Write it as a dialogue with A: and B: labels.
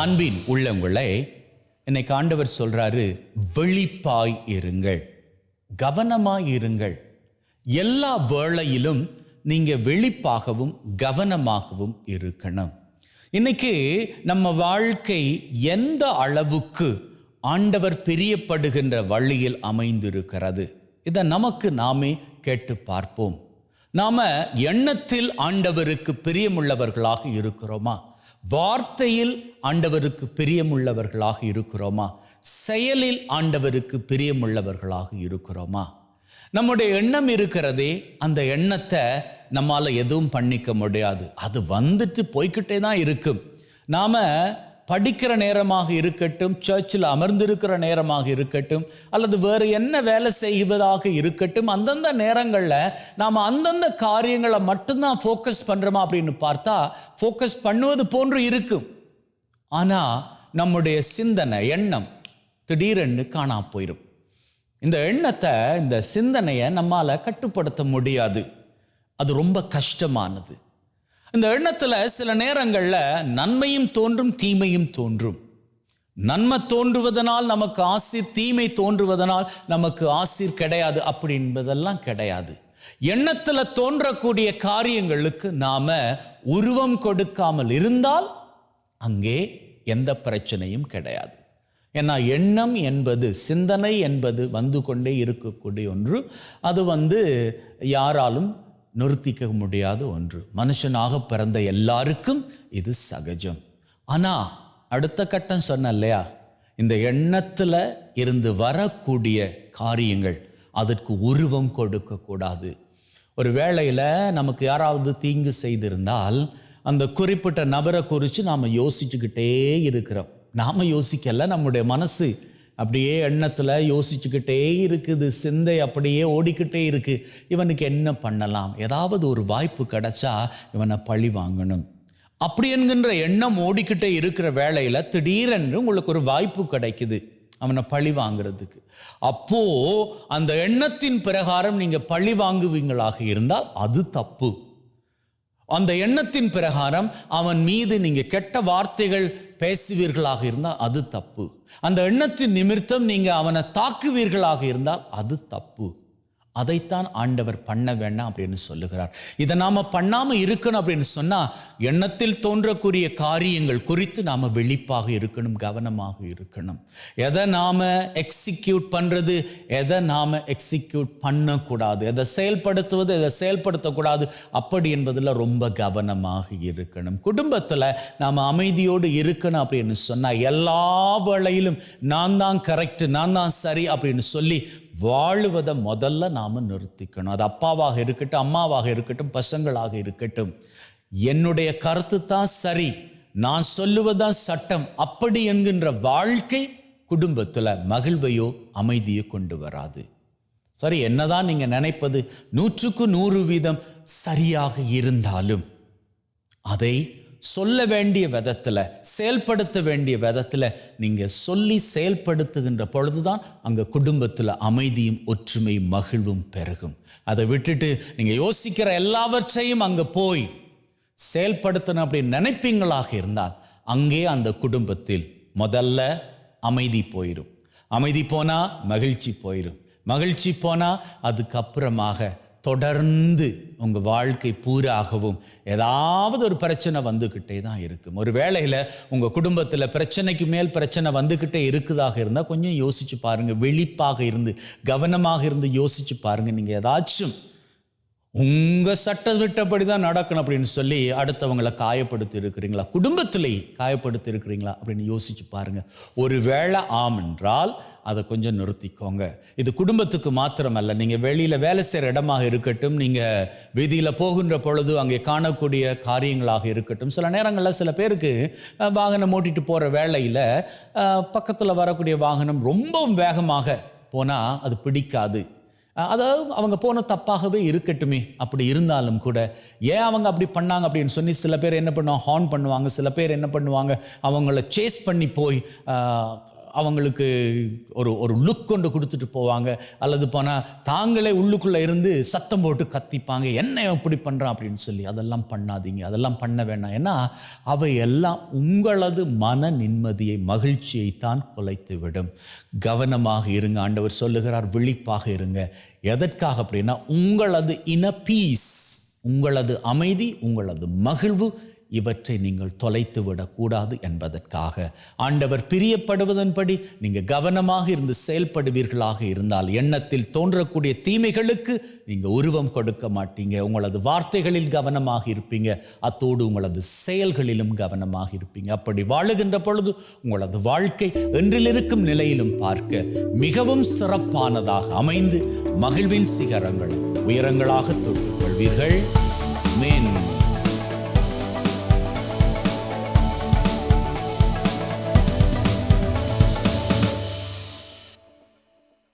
A: அன்பின் உள்ளங்களே, இன்னைக்கு ஆண்டவர் சொல்றாரு, விழிப்பாய் இருங்கள், கவனமாய் இருங்கள். எல்லா வேளையிலும் நீங்க விழிப்பாகவும் கவனமாகவும் இருக்கணும். இன்னைக்கு நம்ம வாழ்க்கை எந்த அளவுக்கு ஆண்டவர் பிரியப்படுகின்ற வழியில் அமைந்திருக்கிறது, இதை நமக்கு நாமே கேட்டு பார்ப்போம். நாம எண்ணத்தில் ஆண்டவருக்கு பிரியமுள்ளவர்களாக இருக்கிறோமா? வார்த்தையில் ஆண்டவருக்கு பிரியமுள்ளவர்களாக இருக்கிறோமா? செயலில் ஆண்டவருக்கு பிரியமுள்ளவர்களாக இருக்கிறோமா? நம்முடைய எண்ணம் இருக்கிறதே, அந்த எண்ணத்தை நம்மால் எதுவும் பண்ணிக்க முடியாது. அது வந்துட்டு போய்கிட்டே தான் இருக்கும். நாம் படிக்கிற நேரமாக இருக்கட்டும், சர்ச்சில் அமர்ந்திருக்கிற நேரமாக இருக்கட்டும், அல்லது வேறு என்ன வேலை செய்வதாக இருக்கட்டும், அந்தந்த நேரங்களில் நாம் அந்தந்த காரியங்களை மட்டும்தான் ஃபோக்கஸ் பண்ணுறோமா அப்படின்னு பார்த்தா ஃபோக்கஸ் பண்ணுவது போன்று இருக்கும். ஆனால் நம்முடைய சிந்தனை, எண்ணம் திடீரென்று காணா போயிடும். இந்த எண்ணத்தை, இந்த சிந்தனையை நம்மால் கட்டுப்படுத்த முடியாது. அது ரொம்ப கஷ்டமானது. இந்த எண்ணத்தில் சில நேரங்களில் நன்மையும் தோன்றும், தீமையும் தோன்றும். நன்மை தோன்றுவதனால் நமக்கு ஆசீர், தீமை தோன்றுவதனால் நமக்கு ஆசீர் கிடையாது, அப்படி என்பதெல்லாம் கிடையாது. எண்ணத்தில் தோன்றக்கூடிய காரியங்களுக்கு நாம உருவம் கொடுக்காமல் இருந்தால் அங்கே எந்த பிரச்சனையும் கிடையாது. ஏன்னா எண்ணம் என்பது, சிந்தனை என்பது வந்து கொண்டே இருக்கக்கூடிய ஒன்று. அது யாராலும் நிறுத்திக்க முடியாத ஒன்று. மனுஷனாக பிறந்த எல்லாருக்கும் இது சகஜம். ஆனால் அடுத்த கட்டம் சொன்ன இல்லையா, இந்த எண்ணத்தில் இருந்து வரக்கூடிய காரியங்கள் அதற்கு உருவம் கொடுக்கக்கூடாது. ஒரு வேளையில் நமக்கு யாராவது தீங்கு செய்திருந்தால் அந்த குறிப்பிட்ட நபரை குறித்து நாம் யோசிச்சுக்கிட்டே இருக்கிறோம். நாம் யோசிக்கல, நம்முடைய மனசு அப்படியே எண்ணத்தில் யோசிச்சுக்கிட்டே இருக்குது, சிந்தை அப்படியே ஓடிக்கிட்டே இருக்கு. இவனுக்கு என்ன பண்ணலாம், ஏதாவது ஒரு வாய்ப்பு கிடைச்சா இவனை பழி வாங்கணும், அப்படி என்கின்ற எண்ணம் ஓடிக்கிட்டே இருக்கிற வேளையில் திடீரென்று உங்களுக்கு ஒரு வாய்ப்பு கிடைக்குது அவனை பழி வாங்கிறதுக்கு. அப்போ அந்த எண்ணத்தின் பிரகாரம் நீங்க பழி வாங்குவீங்களாக இருந்தால் அது தப்பு. அந்த எண்ணத்தின் பிரகாரம் அவன் மீது நீங்க கெட்ட வார்த்தைகள் பேசுவீர்களாக இருந்தால் அது தப்பு. அந்த எண்ணத்தின் நிமித்தம் நீங்க அவனை தாக்குவீர்களாக இருந்தால் அது தப்பு. அதைத்தான் ஆண்டவர் பண்ண வேண்டாம் அப்படின்னு சொல்லுகிறார். இதை நாம பண்ணாம இருக்கணும் அப்படின்னு சொன்னா, எண்ணத்தில் தோன்றக்கூடிய காரியங்கள் குறித்து நாம விழிப்பாக இருக்கணும், கவனமாக இருக்கணும். எதை நாம எக்ஸிக்யூட் பண்றது, எதை நாம எக்ஸிக்யூட் பண்ணக்கூடாது, எதை செயல்படுத்துவது, எதை செயல்படுத்தக்கூடாது, அப்படி என்பதில் ரொம்ப கவனமாக இருக்கணும். குடும்பத்தில் நாம அமைதியோடு இருக்கணும் அப்படின்னு சொன்னா, எல்லா வேளையிலும் நான் தான் கரெக்ட், நான் தான் சரி அப்படின்னு சொல்லி வாழுவதை முதல்ல நாம நிறுத்திக்கணும். அது அப்பாவாக இருக்கட்டும், அம்மாவாக இருக்கட்டும், பசங்களாக இருக்கட்டும். என்னுடைய கருத்து தான் சரி, நான் சொல்லுவதுதான் சட்டம், அப்படி என்கின்ற வாழ்க்கை குடும்பத்தில் மகிழ்வையோ அமைதியோ கொண்டு வராது. சரி, என்னதான் நீங்க நினைப்பது 100க்கு 100% சரியாக இருந்தாலும் அதை சொல்ல வேண்டிய விதத்தில், செயல்படுத்த வேண்டிய விதத்தில் நீங்க சொல்லி செயல்படுத்துகின்ற பொழுதுதான் அங்க குடும்பத்தில் அமைதியும் ஒற்றுமையும் மகிழ்வும் பெருகும். அதை விட்டுட்டு நீங்க யோசிக்கிற எல்லாவற்றையும் அங்க போய் செயல்படுத்தணும் அப்படின்னு நினைப்பீங்களாக இருந்தால் அங்கே அந்த குடும்பத்தில் முதல்ல அமைதி போயிடும். அமைதி போனா மகிழ்ச்சி போயிடும். மகிழ்ச்சி போனா அதுக்கப்புறமாக தொடர்ந்து உங்க வாழ்க்கை பூராகவும் ஏதாவது ஒரு பிரச்சனை வந்துக்கிட்டே தான் இருக்கும். ஒரு வேளையில் உங்க குடும்பத்தில் பிரச்சனைக்கு மேல் பிரச்சனை வந்துக்கிட்டே இருக்குதாக இருந்தால் கொஞ்சம் யோசிச்சு பாருங்க. விழிப்பாக இருந்து கவனமாக இருந்து யோசிச்சு பாருங்க. நீங்க ஏதாச்சும் உங்க சட்டத்திட்டப்படி தான் நடக்கணும் அப்படின்னு சொல்லி அடுத்தவங்களை காயப்படுத்தி இருக்கிறீங்களா, குடும்பத்திலேயே காயப்படுத்தி இருக்கிறீங்களா அப்படின்னு யோசிச்சு பாருங்க. ஒரு வேளை ஆம் என்றால் அதை கொஞ்சம் நிறுத்திக்கோங்க. இது குடும்பத்துக்கு மாத்திரமல்ல, நீங்க வெளியில வேலை செய்கிற இடமாக இருக்கட்டும், நீங்க வீதியில போகின்ற பொழுது அங்கே காணக்கூடிய காரியங்களாக இருக்கட்டும். சில நேரங்களில் சில பேருக்கு வாகனம் ஓட்டிட்டு போற வேளையில பக்கத்தில் வரக்கூடிய வாகனம் ரொம்பவும் வேகமாக போனா அது பிடிக்காது. அதாவது அவங்க போன தப்பாகவே இருக்கட்டுமே, அப்படி இருந்தாலும் கூட ஏன் அவங்க அப்படி பண்ணாங்க அப்படின்னு சொல்லி சில பேர் என்ன பண்ணுவாங்க, ஹார்ன் பண்ணுவாங்க. சில பேர் என்ன பண்ணுவாங்க, அவங்கள சேஸ் பண்ணி போய் அவங்களுக்கு ஒரு ஒரு லுக் கொண்டு கொடுத்துட்டு போவாங்க. அல்லது போனால் தாங்களே உள்ளுக்குள்ளே இருந்து சத்தம் போட்டு கத்திப்பாங்க, என்ன எப்படி பண்ணுறான் அப்படின்னு சொல்லி. அதெல்லாம் பண்ணாதீங்க, அதெல்லாம் பண்ண வேண்டாம். ஏன்னா அவையெல்லாம் உங்களது மன நிம்மதியை, மகிழ்ச்சியை தான் குலைத்து விடும். கவனமாக இருங்க. ஆண்டவர் சொல்லுகிறார், விழிப்பாக இருங்க. எதற்காக அப்படின்னா உங்களது பீஸ், உங்களது அமைதி, உங்களது மகிழ்வு, இவற்றை நீங்கள் தொலைத்து விடக்கூடாது என்பதற்காக. ஆண்டவர் பிரியப்படுவதன்படி நீங்கள் கவனமாக இருந்து செயல்படுவீர்களாக இருந்தால் எண்ணத்தில் தோன்றக்கூடிய தீமைகளுக்கு நீங்கள் உருவம் கொடுக்க மாட்டீங்க. உங்களது வார்த்தைகளில் கவனமாக இருப்பீங்க, அத்தோடு உங்களது செயல்களிலும் கவனமாக இருப்பீங்க. அப்படி வாழுகின்ற பொழுது உங்களது வாழ்க்கை என்றிலிருக்கும் நிலையிலும் பார்க்க மிகவும் சிறப்பானதாக அமைந்து மகிழ்வின் சிகரங்கள் உயரங்களாக தொட்டுக் கொள்வீர்கள். ஆமென்.